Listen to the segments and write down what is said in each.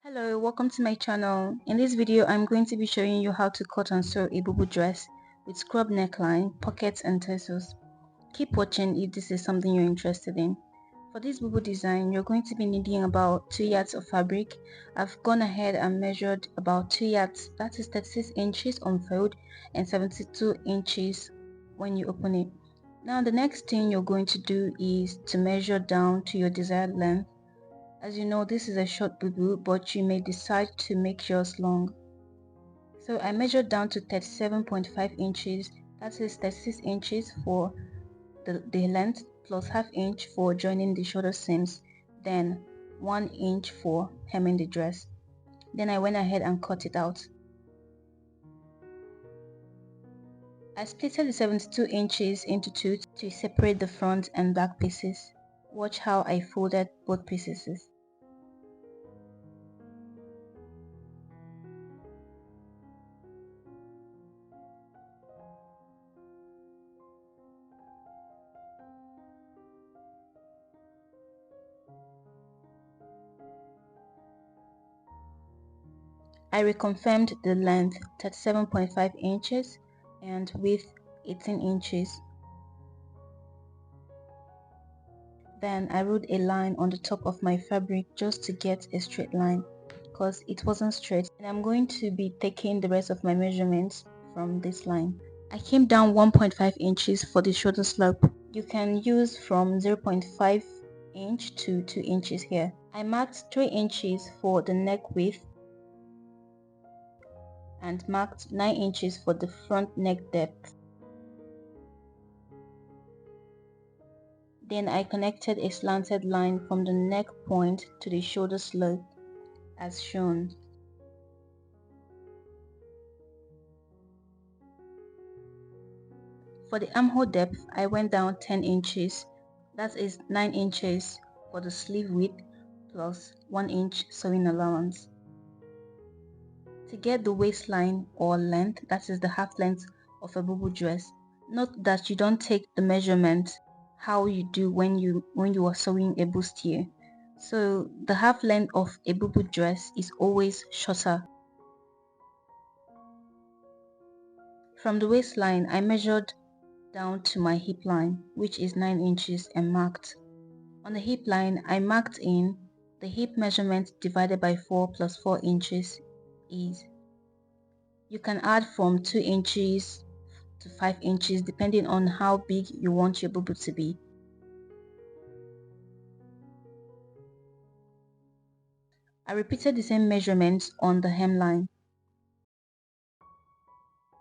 Hello, welcome to my channel. In this video, I'm going to be showing you how to cut and sew a bubu dress with scrub neckline, pockets and tassels. Keep watching if this is something you're interested in. For this bubu design, you're going to be needing about 2 yards of fabric. I've gone ahead and measured about 2 yards, that is 36 inches unfurled and 72 inches when you open it. Now the next thing you're going to do is to measure down to your desired length. As you know, this is a short bubu, but you may decide to make yours long. So I measured down to 37.5 inches, that is 36 inches for the length plus half inch for joining the shoulder seams, then 1 inch for hemming the dress. Then I went ahead and cut it out. I split the 72 inches into two to separate the front and back pieces. Watch how I folded both pieces. I reconfirmed the length 37.5 inches and width 18 inches. Then I wrote a line on the top of my fabric just to get a straight line because it wasn't straight, and I'm going to be taking the rest of my measurements from this line. I came down 1.5 inches for the shoulder slope. You can use from 0.5 inch to 2 inches here. I marked 3 inches for the neck width and marked 9 inches for the front neck depth. Then I connected a slanted line from the neck point to the shoulder slope as shown. For the armhole depth, I went down 10 inches, that is 9 inches for the sleeve width plus 1 inch sewing allowance. To get the waistline or length, that is the half length of a bubu dress, note that you don't take the measurement how you do when you are sewing a bustier. So the half length of a bubu dress is always shorter. From the waistline, I measured down to my hip line, which is 9 inches, and marked. On the hip line, I marked in the hip measurement divided by 4 plus 4 inches is. You can add from 2 inches to 5 inches depending on how big you want your bubu to be. I repeated the same measurements on the hemline.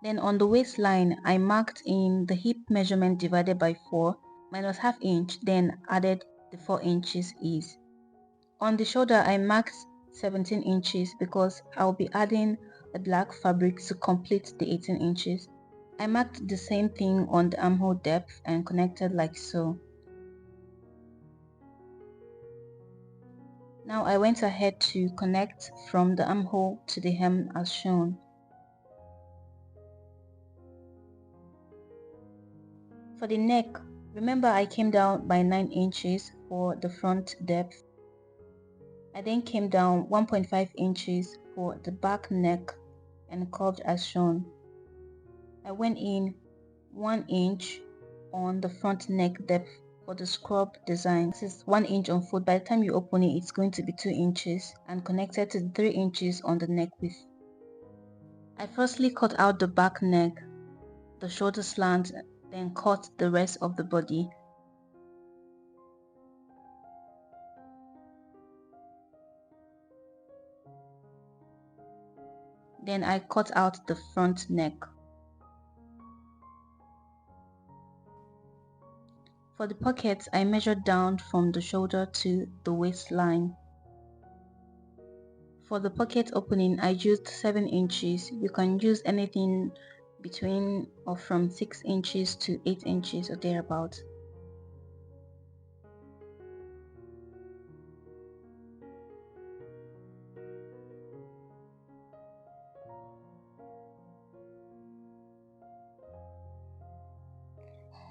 Then on the waistline, I marked in the hip measurement divided by 4 minus half inch, then added the 4 inches is. On the shoulder, I marked 17 inches because I'll be adding a black fabric to complete the 18 inches. I marked the same thing on the armhole depth and connected like so. Now I went ahead to connect from the armhole to the hem as shown. For the neck, remember I came down by 9 inches for the front depth. I then came down 1.5 inches for the back neck and curved as shown. I went in 1 inch on the front neck depth for the scrub design. This is 1 inch on foot. By the time you open it, it's going to be 2 inches and connected to 3 inches on the neck width. I firstly cut out the back neck, the shoulder slant, then cut the rest of the body. Then I cut out the front neck. For the pockets, I measured down from the shoulder to the waistline. For the pocket opening, I used 7 inches. You can use anything between or from 6 inches to 8 inches or thereabout.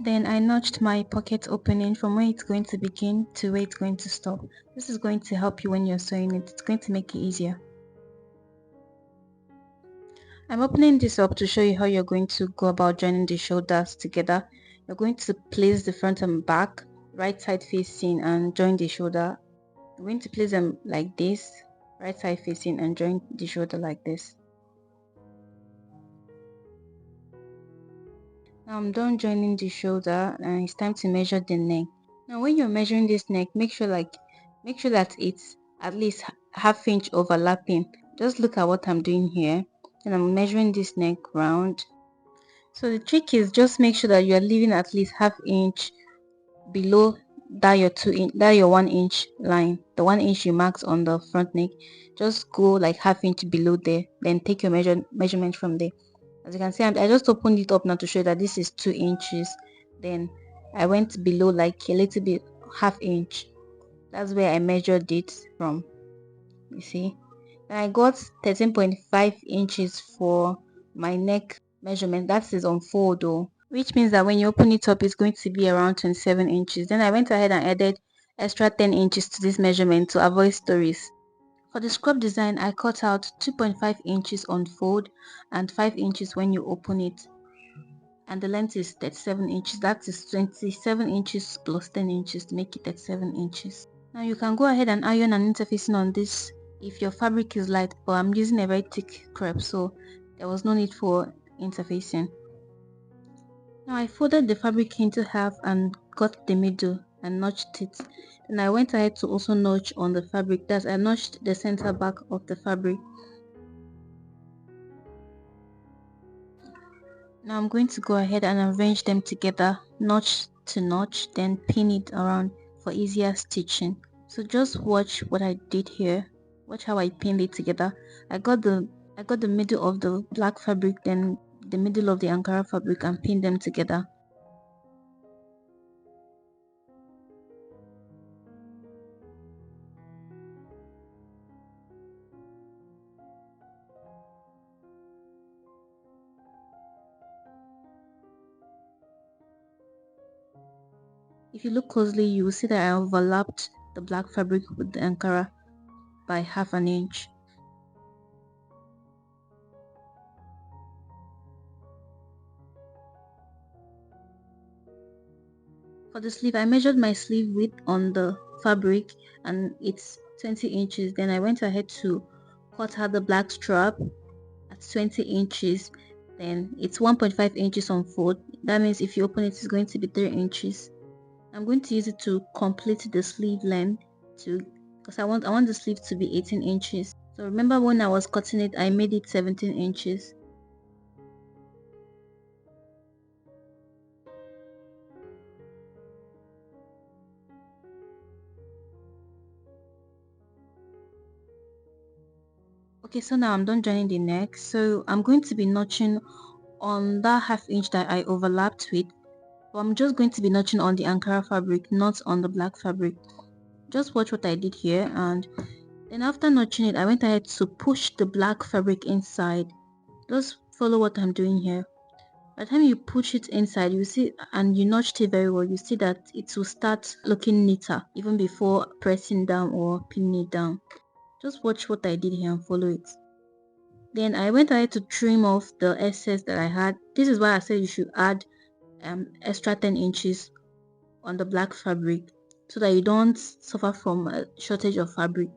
Then I notched my pocket opening from where it's going to begin to where it's going to stop. This is going to help you when you're sewing it. It's going to make it easier. I'm opening this up to show you how you're going to go about joining the shoulders together. You're going to place the front and back, right side facing, and join the shoulder. You're going to place them like this, right side facing, and join the shoulder like this. Now I'm done joining the shoulder and it's time to measure the neck. Now when you're measuring this neck, make sure that it's at least half inch overlapping. Just look at what I'm doing here. And I'm measuring this neck round. So the trick is just make sure that you're leaving at least half inch below that your 1 inch line, the 1 inch you marked on the front neck. Just go like half inch below there, then take your measurement from there. As you can see, I just opened it up now to show that this is 2 inches. Then I went below like a little bit, half inch. That's where I measured it from. You see, then I got 13.5 inches for my neck measurement. That is on fold though, which means that when you open it up, it's going to be around 27 inches. Then I went ahead and added extra 10 inches to this measurement to avoid stories. For the scrub design, I cut out 2.5 inches on fold and 5 inches when you open it. And the length is 37 inches. That is 27 inches plus 10 inches to make it 37 inches. Now you can go ahead and iron and interfacing on this if your fabric is light, but I'm using a very thick crepe, so there was no need for interfacing. Now I folded the fabric into half and got the middle and notched it. Then I went ahead to also notch on the fabric. That's I notched the center back of the fabric. Now I'm going to go ahead and arrange them together, notch to notch, then pin it around for easier stitching. So just watch what I did here. Watch how I pinned it together. I got the middle of the black fabric, then the middle of the Ankara fabric, and pinned them together. If you look closely, you will see that I overlapped the black fabric with the Ankara by half an inch. For the sleeve, I measured my sleeve width on the fabric and it's 20 inches. Then I went ahead to cut out the black strap at 20 inches. Then it's 1.5 inches on fold. That means if you open it, it's going to be 3 inches. I'm going to use it to complete the sleeve length because I want the sleeve to be 18 inches. So remember when I was cutting it, I made it 17 inches. Okay, so now I'm done joining the neck. So I'm going to be notching on that half inch that I overlapped with. But I'm just going to be notching on the Ankara fabric, not on the black fabric. Just watch what I did here, and then after notching it, I went ahead to push the black fabric inside. Just follow what I'm doing here. By the time you push it inside, you see, and you notched it very well, you see that it will start looking neater even before pressing down or pinning it down. Just watch what I did here and follow it. Then I went ahead to trim off the excess that I had. This is why I said you should add extra 10 inches on the black fabric so that you don't suffer from a shortage of fabric.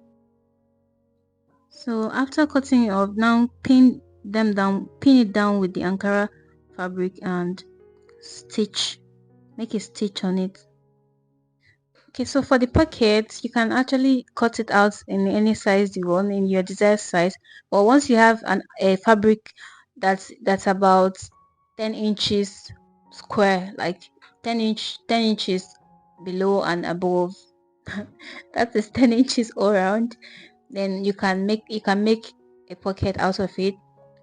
So after cutting it off, now pin it down with the Ankara fabric and make a stitch on it. Okay, so for the pocket, you can actually cut it out in any size you want, in your desired size. But once you have a fabric that's about 10 inches square, like 10 inches below and above, that is 10 inches all around, then you can make a pocket out of it.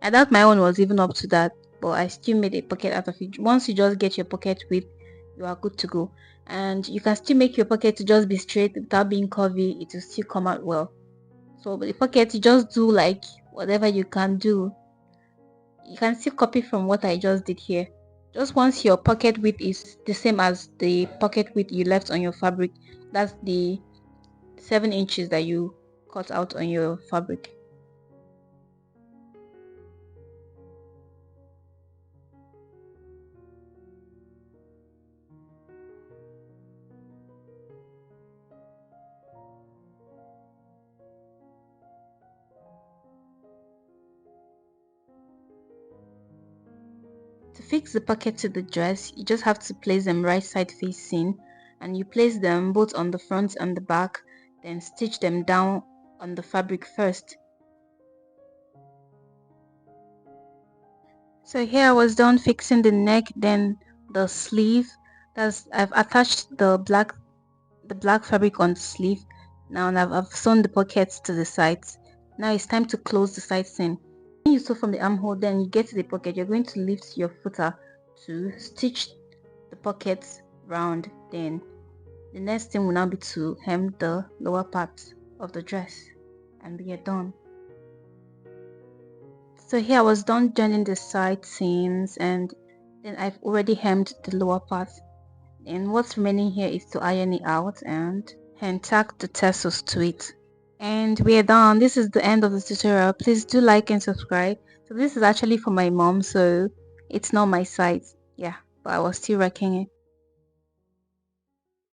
I doubt my own was even up to that, but I still made a pocket out of it. Once you just get your pocket width, you are good to go. And you can still make your pocket to just be straight without being curvy. It will still come out well. So the pocket, you just do like whatever you can do. You can still copy from what I just did here. Just once your pocket width is the same as the pocket width you left on your fabric, that's the 7 inches that you cut out on your fabric. To fix the pocket to the dress, you just have to place them right side facing, and you place them both on the front and the back, then stitch them down on the fabric first. So here I was done fixing the neck, then the sleeve. I've attached the black fabric on the sleeve. Now I've sewn the pockets to the sides. Now it's time to close the side seam. When you sew from the armhole, then you get to the pocket, you're going to lift your footer to stitch the pockets round. Then the next thing will now be to hem the lower part of the dress, and we are done. So here I was done joining the side seams, and then I've already hemmed the lower part, and what's remaining here is to iron it out and tack the tassels to it. And we are done. This is the end of the tutorial. Please do like and subscribe. So this is actually for my mom, so it's not my size. Yeah, but I was still rocking it.